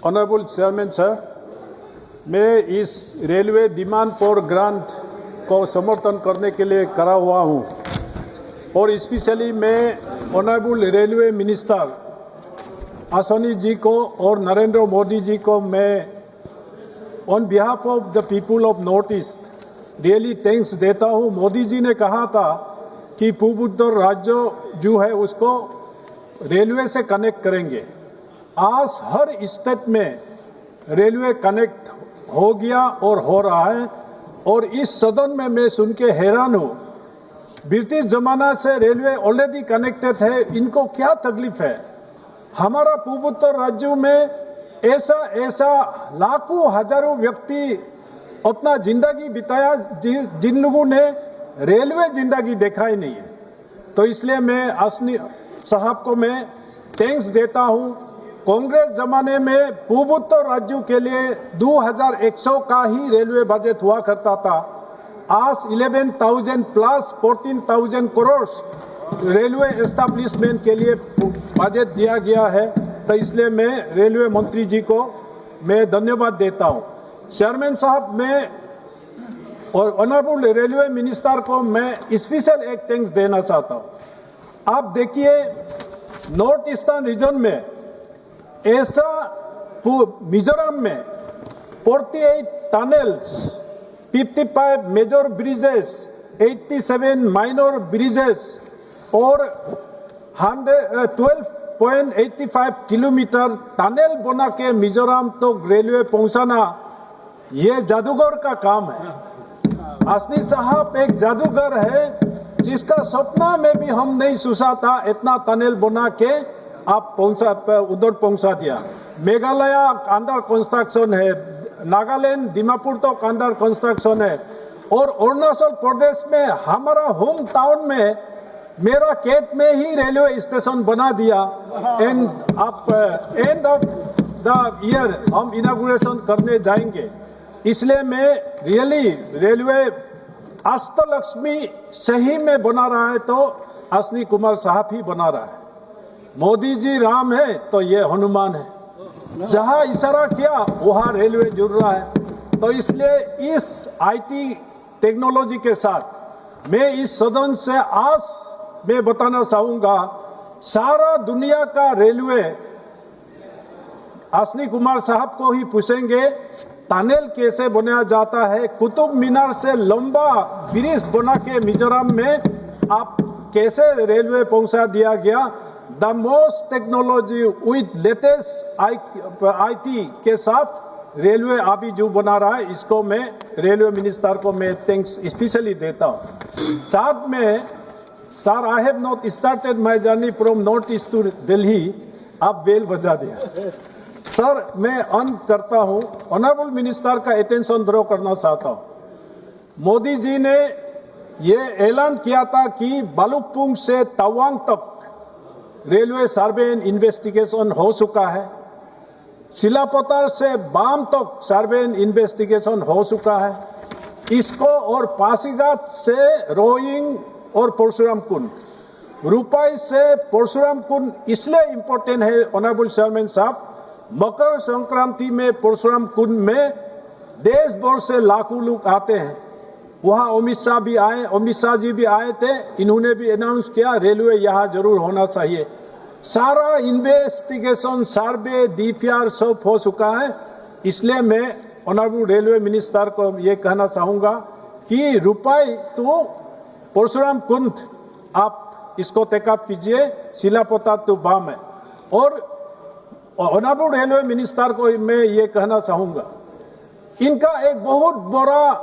Honourable chairman sir, मैं इस railway demand for grant को समर्थन करने के लिए खड़ा हुआ हूँ और स्पेशली मैं ऑनरेबल रेलवे मिनिस्टर आसोनी जी को और नरेंद्र मोदी जी को मैं on behalf of the people of north east really thanks देता हूँ। मोदी जी ने कहा था कि पूर्वोत्तर राज्य जो है उसको रेलवे से कनेक्ट करेंगे। आज हर स्टेट में रेलवे कनेक्ट हो गया और हो रहा है और इस सदन में मैं सुन के हैरान हूँ। ब्रिटिश जमाना से रेलवे ऑलरेडी कनेक्टेड है, इनको क्या तकलीफ है? हमारा पूर्वोत्तर राज्यों में ऐसा लाखों हजारों व्यक्ति अपना जिंदगी बिताया जिन लोगों ने रेलवे जिंदगी देखा ही नहीं है। तो इसलिए मैं आसनी साहब को मैं थैंक्स देता हूँ। कांग्रेस जमाने में पूर्वोत्तर राज्यों के लिए 2100 का ही रेलवे बजट हुआ करता था। आज 11,000 प्लस 14,000 करोड़ रेलवे एस्टैब्लिशमेंट के लिए बजट दिया गया है। तो इसलिए मैं रेलवे मंत्री जी को मैं धन्यवाद देता हूँ। चेयरमैन साहब, मैं और ऑनरेबल रेलवे मिनिस्टर को मैं स्पेशल एक थैंक्स देना चाहता हूँ। आप देखिए, नॉर्थ ईस्टर्न रीजन में ऐसा मिजोरम में 48 tunnels, 55 major bridges, 87 minor bridges और 12.85 किलोमीटर टनल बना के मिजोरम तो रेलवे पहुंचाना, ये जादूगर का काम है। आसनी साहब एक जादूगर है जिसका सपना में भी हम नहीं सोचा था इतना टनल बना के आप उधर पहुंचा दिया। मेघालय अंडर कंस्ट्रक्शन है, नागालैंड दीमापुर तो अंडर कंस्ट्रक्शन है और अरुणाचल प्रदेश में हमारा होम टाउन में मेरा खेत में ही रेलवे स्टेशन बना दिया। एंड आप एंड ऑफ द ईयर हम इनॉग्रेशन करने जाएंगे। इसलिए मैं रियली रेलवे अष्टलक्ष्मी सही में बना रहा है तो अश्विनी कुमार साहब ही बना रहा है। मोदी जी राम है तो ये हनुमान है, जहां इशारा किया वहां रेलवे जुड़ रहा है। तो इसलिए इस आईटी टेक्नोलॉजी के साथ मैं इस सदन से आज मैं बताना चाहूंगा, सारा दुनिया का रेलवे अश्विनी कुमार साहब को ही पूछेंगे टनल कैसे बनाया जाता है। कुतुब मीनार से लंबा ब्रिज बना के मिजोरम में आप कैसे रेलवे पहुंचा दिया गया। The most technology with latest IT के साथ रेलवे अभी जो बना रहा है, इसको मैं रेलवे मिनिस्टर को मैं थैंक्स स्पेशली देता हूँ। साथ में sir, I have not started my journey from north east to Delhi. आप बेल बजा दिया सर। मैं अंत करता हूँ, ऑनरेबल मिनिस्टर का अटेंशन ड्रॉ करना चाहता हूँ। मोदी जी ने ये ऐलान किया था कि भालुकपुंग से तवांग तक रेलवे सर्वे एंड इन्वेस्टिगेशन हो चुका है। सिलापथार से बाम तक सर्वे एंड इन्वेस्टिगेशन हो चुका है। इसको और पासीघाट से रोइंग और परशुराम कुंड, रुपाई से परशुराम कुंड इसलिए इम्पोर्टेंट है ऑनरेबल चेयरमैन साहब, मकर संक्रांति में परशुराम कुंड में देश भर से लाखों लोग आते हैं। वहाँ अमित शाह जी भी आए थे। इन्होंने भी अनाउंस किया रेलवे यहाँ जरूर होना चाहिए। सारा इन्वेस्टिगेशन, सर्वे, डीपीआर सब हो चुका है। इसलिए मैं ऑनरेबल रेलवे मिनिस्टर को ये कहना चाहूँगा कि रुपाई तो परशुराम कुंड आप इसको टेकअप कीजिए, सिलापथार तो बाम है। और ऑनरेबल रेलवे मिनिस्टर को मैं ये कहना चाहूँगा, इनका एक बहुत बड़ा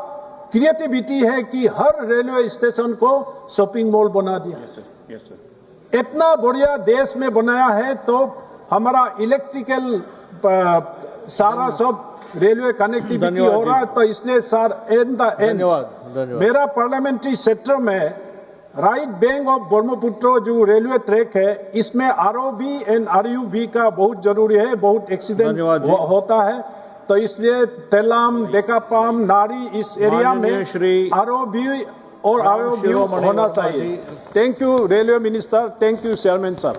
क्रिएटिविटी है कि हर रेलवे स्टेशन को शॉपिंग मॉल बना दिया। Yes sir. इतना बढ़िया देश में बनाया है तो हमारा इलेक्ट्रिकल सारा सब रेलवे कनेक्टिविटी हो रहा है। तो इसलिए सर एंड द एंड मेरा पार्लियामेंट्री क्षेत्र में राइट बैंक ऑफ ब्रह्मपुत्र जो रेलवे ट्रैक है, इसमें आरओबी एंड आरयूबी का बहुत जरूरी है। बहुत एक्सीडेंट होता है तो इसलिए तेलाम, डेकापाम, नारी इस एरिया में आरओबी और आरओबी होना चाहिए। Thank you railway minister, thank you chairman साहब।